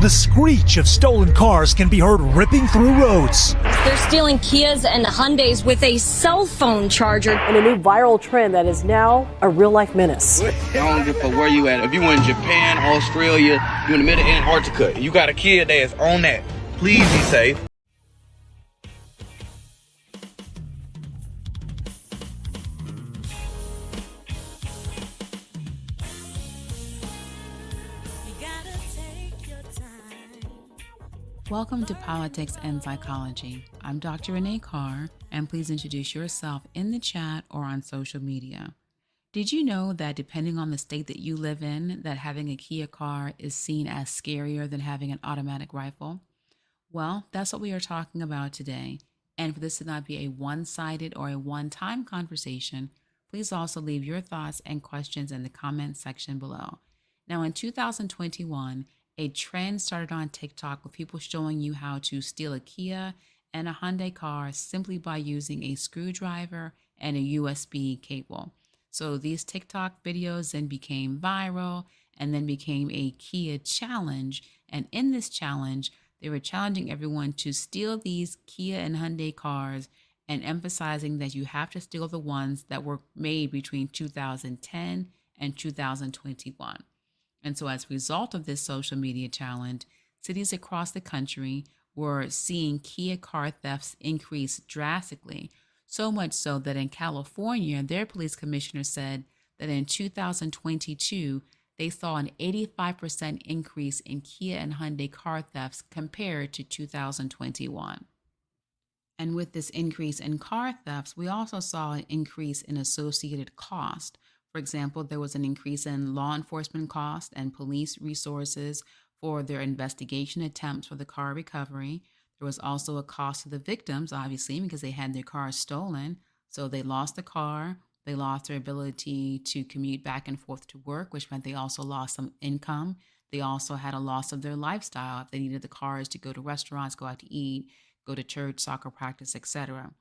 The screech of stolen cars can be heard ripping through roads. They're stealing Kias and Hyundais with a cell phone charger. And a new viral trend that is now a real-life menace. I don't give a fuck where you at. If you in Japan, Australia, you in the middle of Antarctica, and you got a kid that's on that, please be safe. Welcome to Politics and Psychology. I'm Dr. Renee Carr, and please introduce yourself in the chat or on social media. Did you know that depending on the state that you live in, that having a Kia car is seen as scarier than having an automatic rifle? Well, that's what we are talking about today. And for this to not be a one-sided or a one-time conversation, please also leave your thoughts and questions in the comments section below. Now, in 2021, a trend started on TikTok with people showing you how to steal a Kia and a Hyundai car simply by using a screwdriver and a USB cable. So these TikTok videos then became viral and then became a Kia challenge. And in this challenge, they were challenging everyone to steal these Kia and Hyundai cars and emphasizing that you have to steal the ones that were made between 2010 and 2021. And so as a result of this social media challenge, cities across the country were seeing Kia car thefts increase drastically, so much so that in California, their police commissioner said that in 2022, they saw an 85% increase in Kia and Hyundai car thefts compared to 2021. And with this increase in car thefts, we also saw an increase in associated cost. For example, there was an increase in law enforcement costs and police resources for their investigation attempts for the car recovery. There was also a cost to the victims, obviously, because they had their cars stolen. So they lost the car, they lost their ability to commute back and forth to work, which meant they also lost some income. They also had a loss of their lifestyle if they needed the cars to go to restaurants, go out to eat, go to church, soccer practice, etc.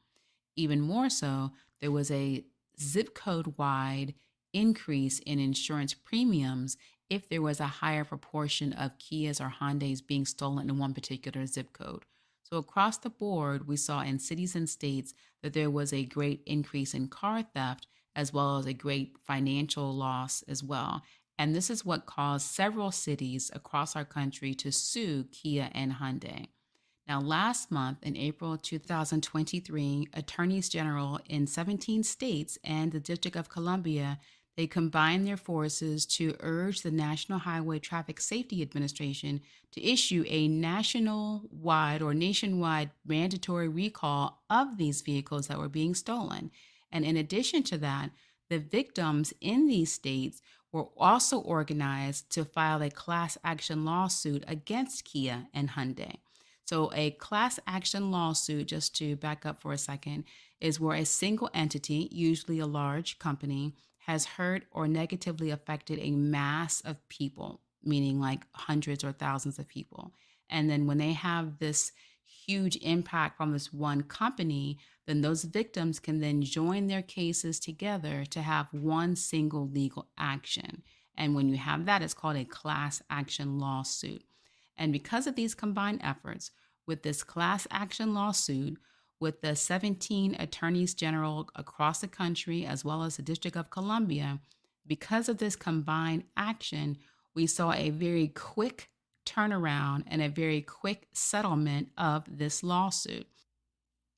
Even more so, there was a zip code-wide increase in insurance premiums if there was a higher proportion of Kias or Hyundais being stolen in one particular zip code. So across the board, we saw in cities and states that there was a great increase in car theft as well as a great financial loss as well. And this is what caused several cities across our country to sue Kia and Hyundai. Now, last month, in April 2023, attorneys general in 17 states and the District of Columbia, they combined their forces to urge the National Highway Traffic Safety Administration to issue a nationwide mandatory recall of these vehicles that were being stolen. And in addition to that, the victims in these states were also organized to file a class action lawsuit against Kia and Hyundai. So a class action lawsuit, just to back up for a second, is where a single entity, usually a large company, has hurt or negatively affected a mass of people, meaning like hundreds or thousands of people. And then when they have this huge impact from this one company, then those victims can then join their cases together to have one single legal action. And when you have that, it's called a class action lawsuit. And because of these combined efforts, with this class action lawsuit, with the 17 attorneys general across the country, as well as the District of Columbia, because of this combined action, we saw a very quick turnaround and a very quick settlement of this lawsuit.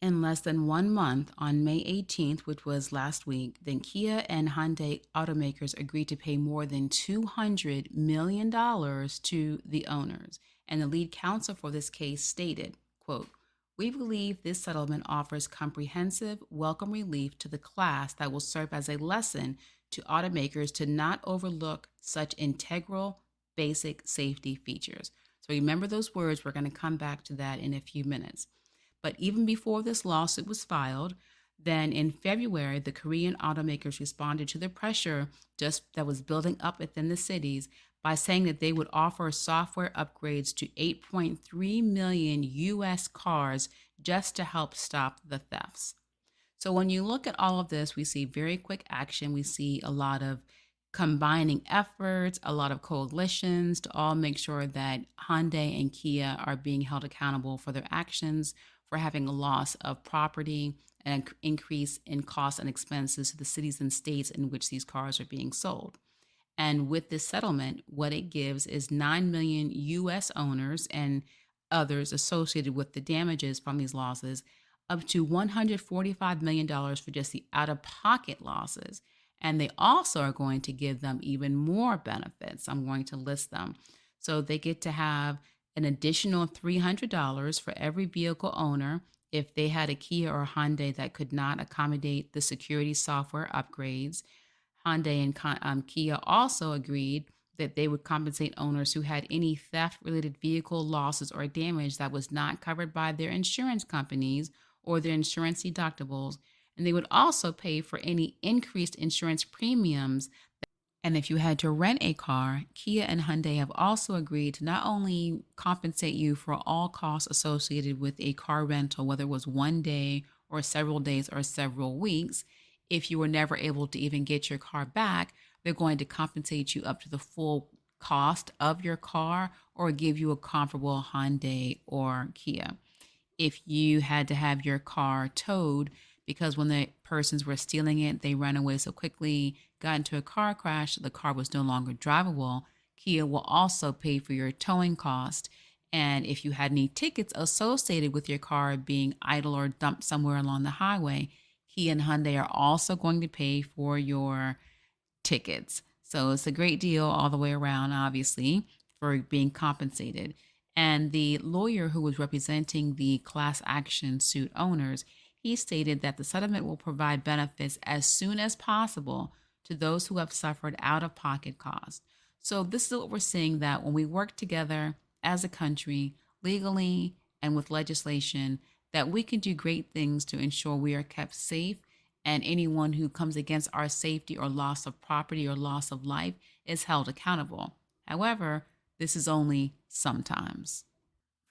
In less than 1 month, on May 18th, which was last week, then Kia and Hyundai automakers agreed to pay more than $200 million to the owners. And the lead counsel for this case stated, quote, "We believe this settlement offers comprehensive, welcome relief to the class that will serve as a lesson to automakers to not overlook such integral, basic safety features." So remember those words. We're going to come back to that in a few minutes. But even before this lawsuit was filed, then in February, the Korean automakers responded to the pressure that was building up within the cities by saying that they would offer software upgrades to 8.3 million U.S. cars just to help stop the thefts. So when you look at all of this, we see very quick action. We see a lot of combining efforts, a lot of coalitions to all make sure that Hyundai and Kia are being held accountable for their actions for having a loss of property and an increase in costs and expenses to the cities and states in which these cars are being sold. And with this settlement, what it gives is 9 million US owners and others associated with the damages from these losses up to $145 million for just the out of pocket losses. And they also are going to give them even more benefits. I'm going to list them. So they get to have an additional $300 for every vehicle owner if they had a Kia or a Hyundai that could not accommodate the security software upgrades. Hyundai and Kia also agreed that they would compensate owners who had any theft-related vehicle losses or damage that was not covered by their insurance companies or their insurance deductibles, and they would also pay for any increased insurance premiums. And if you had to rent a car, Kia and Hyundai have also agreed to not only compensate you for all costs associated with a car rental, whether it was one day or several days or several weeks. If you were never able to even get your car back, they're going to compensate you up to the full cost of your car or give you a comparable Hyundai or Kia. If you had to have your car towed because when the persons were stealing it, they ran away so quickly, got into a car crash, the car was no longer drivable, Kia will also pay for your towing cost. And if you had any tickets associated with your car being idle or dumped somewhere along the highway, Kia and Hyundai are also going to pay for your tickets. So it's a great deal all the way around, obviously, for being compensated. And the lawyer who was representing the class action suit owners, he stated that the settlement will provide benefits as soon as possible to those who have suffered out-of-pocket costs. So this is what we're seeing, that when we work together as a country, legally and with legislation, that we can do great things to ensure we are kept safe, and anyone who comes against our safety or loss of property or loss of life is held accountable. However, this is only sometimes.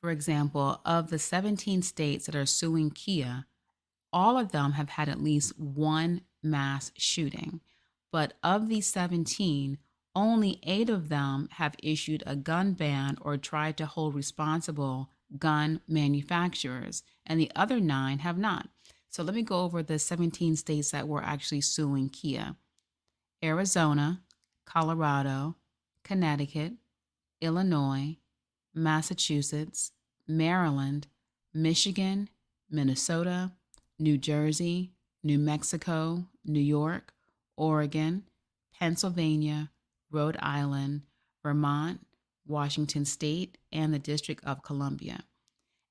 For example, of the 17 states that are suing Kia, all of them have had at least one mass shooting. But of these 17, only 8 of them have issued a gun ban or tried to hold responsible gun manufacturers, and the other 9 have not. So let me go over the 17 states that were actually suing Kia: Arizona, Colorado, Connecticut, Illinois, Massachusetts, Maryland, Michigan, Minnesota, New Jersey, New Mexico, New York, Oregon, Pennsylvania, Rhode Island, Vermont, Washington State, and the District of Columbia.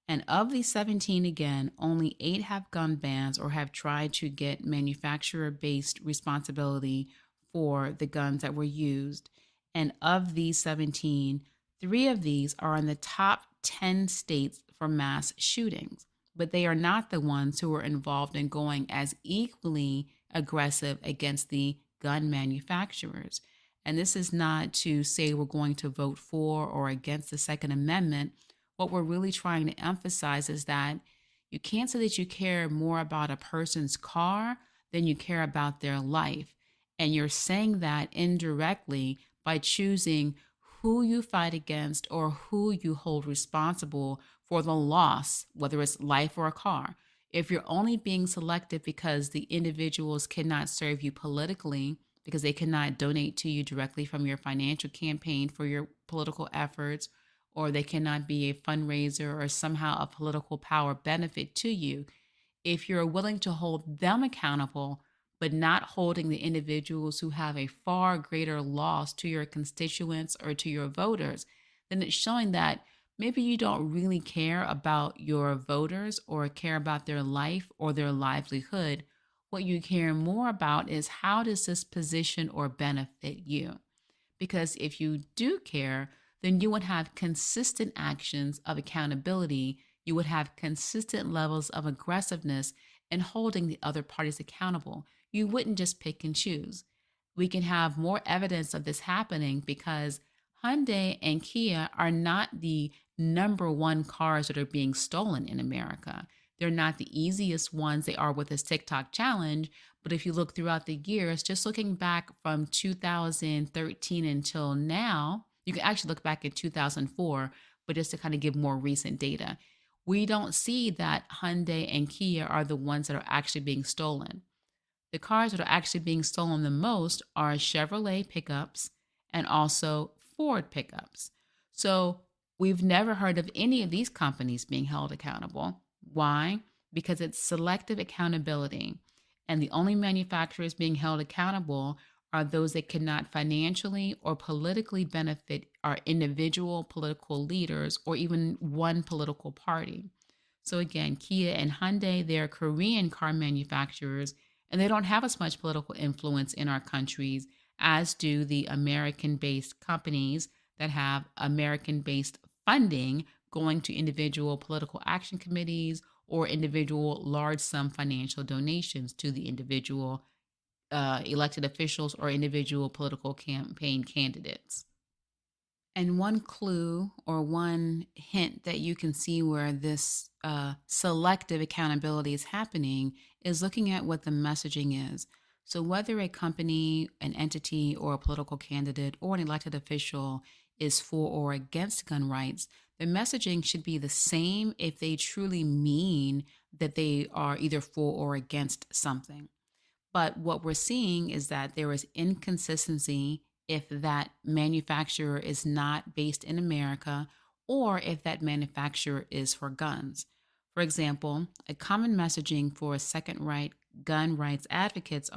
And of these 17, again, only 8 have gun bans or have tried to get manufacturer-based responsibility for the guns that were used. And of these 17, 3 of these are in the top 10 states for mass shootings, but they are not the ones who are involved in going as equally aggressive against the gun manufacturers. And this is not to say we're going to vote for or against the Second Amendment. What we're really trying to emphasize is that you can't say that you care more about a person's car than you care about their life. And you're saying that indirectly by choosing who you fight against or who you hold responsible for the loss, whether it's life or a car. If you're only being selected because the individuals cannot serve you politically, because they cannot donate to you directly from your financial campaign for your political efforts, or they cannot be a fundraiser or somehow a political power benefit to you, if you're willing to hold them accountable, but not holding the individuals who have a far greater loss to your constituents or to your voters, then it's showing that maybe you don't really care about your voters or care about their life or their livelihood. What you care more about is how does this position or benefit you? Because if you do care, then you would have consistent actions of accountability. You would have consistent levels of aggressiveness in holding the other parties accountable. You wouldn't just pick and choose. We can have more evidence of this happening because Hyundai and Kia are not the number one cars that are being stolen in America. They're not the easiest ones. They are with this TikTok challenge. But if you look throughout the years, just looking back from 2013 until now, you can actually look back at 2004, but just to kind of give more recent data, we don't see that Hyundai and Kia are the ones that are actually being stolen. The cars that are actually being stolen the most are Chevrolet pickups and also Ford pickups. So we've never heard of any of these companies being held accountable. Why? Because it's selective accountability. And the only manufacturers being held accountable are those that cannot financially or politically benefit our individual political leaders or even one political party. So again, Kia and Hyundai, they're Korean car manufacturers, and they don't have as much political influence in our countries as do the American-based companies that have American-based funding going to individual political action committees or individual large sum financial donations to the individual elected officials or individual political campaign candidates. And one clue or one hint that you can see where this selective accountability is happening is looking at what the messaging is. So whether a company, an entity, or a political candidate or an elected official is for or against gun rights, the messaging should be the same if they truly mean that they are either for or against something. But what we're seeing is that there is inconsistency if that manufacturer is not based in America or if that manufacturer is for guns. For example, a common messaging for Second Amendment gun rights advocates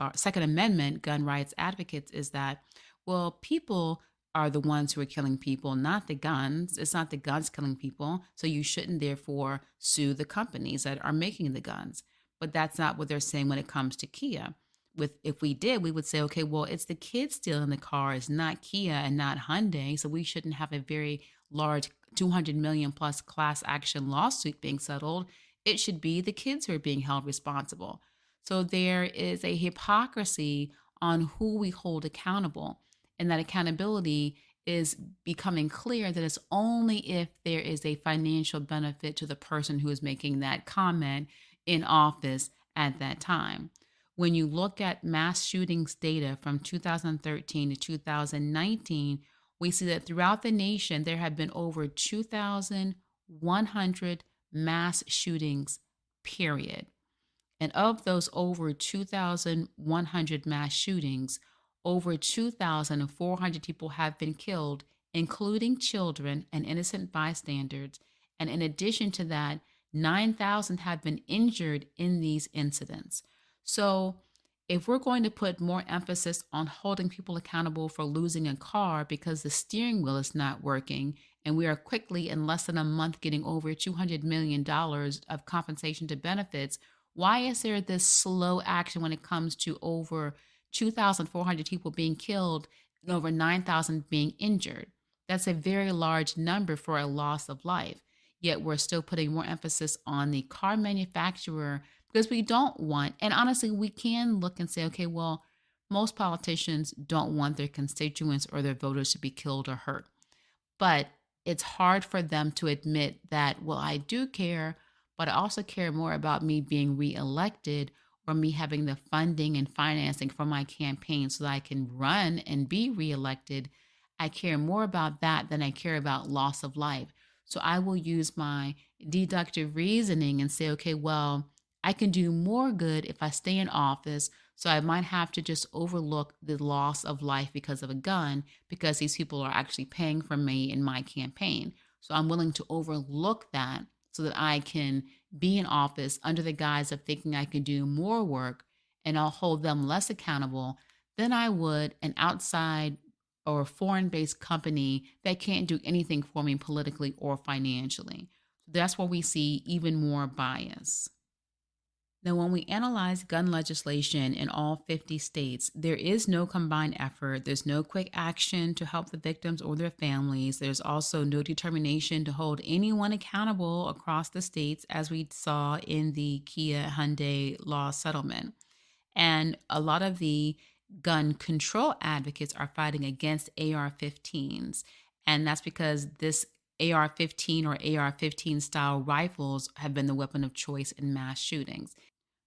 is that, well, people are the ones who are killing people, not the guns. It's not the guns killing people, so you shouldn't therefore sue the companies that are making the guns. But that's not what they're saying when it comes to Kia. If we did, we would say, okay, well, it's the kids stealing the cars, not Kia and not Hyundai, so we shouldn't have a very large 200 million plus class action lawsuit being settled. It should be the kids who are being held responsible. So there is a hypocrisy on who we hold accountable, and that accountability is becoming clear that it's only if there is a financial benefit to the person who is making that comment in office at that time. When you look at mass shootings data from 2013 to 2019, we see that throughout the nation, there have been over 2,100 mass shootings, period. And of those over 2,100 mass shootings, over 2,400 people have been killed, including children and innocent bystanders. And in addition to that, 9,000 have been injured in these incidents. So if we're going to put more emphasis on holding people accountable for losing a car because the steering wheel is not working, and we are quickly in less than a month getting over $200 million of compensation to benefits, why is there this slow action when it comes to over 2,400 people being killed and over 9,000 being injured? That's a very large number for a loss of life. Yet we're still putting more emphasis on the car manufacturer because we don't want, and honestly, we can look and say, okay, well, most politicians don't want their constituents or their voters to be killed or hurt. But it's hard for them to admit that, well, I do care, but I also care more about me being reelected or me having the funding and financing for my campaign so that I can run and be reelected. I care more about that than I care about loss of life. So I will use my deductive reasoning and say, okay, well, I can do more good if I stay in office, so I might have to just overlook the loss of life because of a gun because these people are actually paying for me in my campaign. So I'm willing to overlook that so that I can be in office under the guise of thinking I can do more work, and I'll hold them less accountable than I would an outside or foreign-based company that can't do anything for me politically or financially. That's where we see even more bias. Now, when we analyze gun legislation in all 50 states, there is no combined effort. There's no quick action to help the victims or their families. There's also no determination to hold anyone accountable across the states, as we saw in the Kia Hyundai law settlement. And a lot of the gun control advocates are fighting against AR-15s. And that's because this AR-15 or AR-15 style rifles have been the weapon of choice in mass shootings.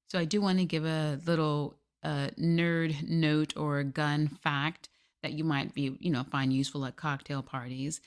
So I do want to give a little nerd note or a gun fact that you might be, find useful at cocktail parties.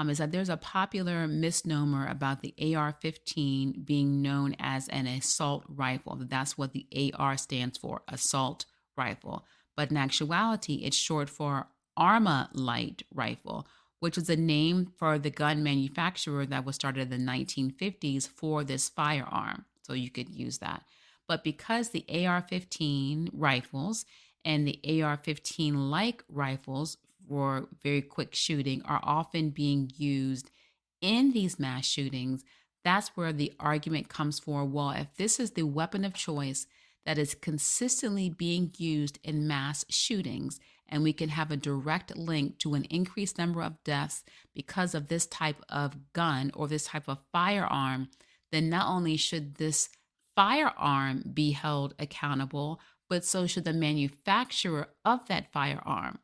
Is that there's a popular misnomer about the AR-15 being known as an assault rifle. That's what the AR stands for, assault rifle. But in actuality, it's short for Armalite rifle, which was a name for the gun manufacturer that was started in the 1950s for this firearm. So you could use that. But because the AR-15 rifles and the AR-15-like rifles for very quick shooting are often being used in these mass shootings, that's where the argument comes for, well, if this is the weapon of choice that is consistently being used in mass shootings, and we can have a direct link to an increased number of deaths because of this type of gun or this type of firearm, then not only should this firearm be held accountable, but so should the manufacturer of that firearm,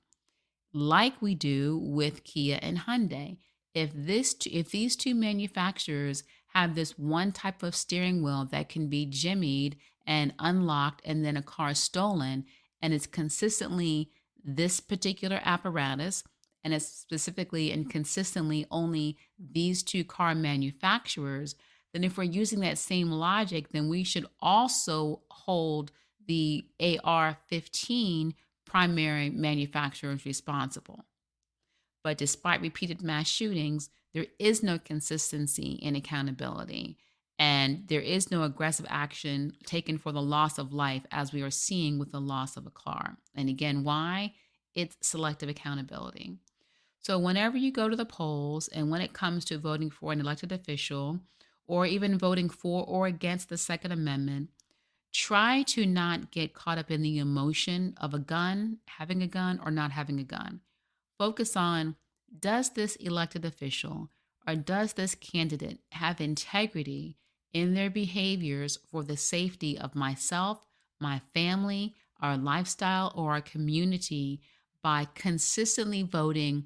like we do with Kia and Hyundai. If these two manufacturers have this one type of steering wheel that can be jimmied and unlocked and then a car stolen, and it's consistently this particular apparatus, and it's specifically and consistently only these two car manufacturers, then if we're using that same logic, then we should also hold the AR-15 primary manufacturers responsible. But despite repeated mass shootings, there is no consistency in accountability, and there is no aggressive action taken for the loss of life as we are seeing with the loss of a car. And again, why? It's selective accountability. So whenever you go to the polls and when it comes to voting for an elected official or even voting for or against the Second Amendment, try to not get caught up in the emotion of a gun, having a gun or not having a gun. Focus on, does this elected official or does this candidate have integrity in their behaviors for the safety of myself, my family, our lifestyle, or our community by consistently voting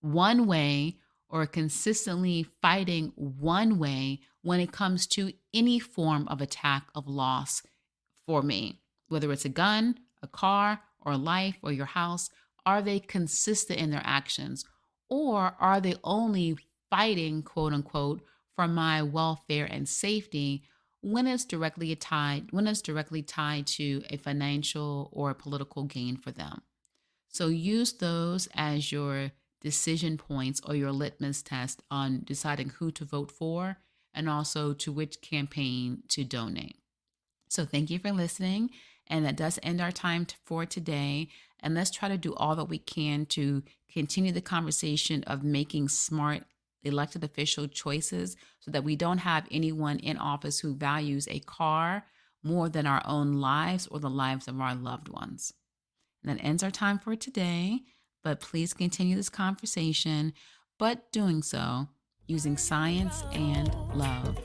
one way or consistently fighting one way when it comes to any form of attack of loss for me, whether it's a gun, a car, or life, or your house. Are they consistent in their actions, or are they only fighting, quote unquote, for my welfare and safety when it's directly tied to a financial or political gain for them? So use those as your decision points or your litmus test on deciding who to vote for and also to which campaign to donate. So thank you for listening. And that does end our time for today. And let's try to do all that we can to continue the conversation of making smart elected official choices so that we don't have anyone in office who values a car more than our own lives or the lives of our loved ones. And that ends our time for today. But please continue this conversation, but doing so using science and love.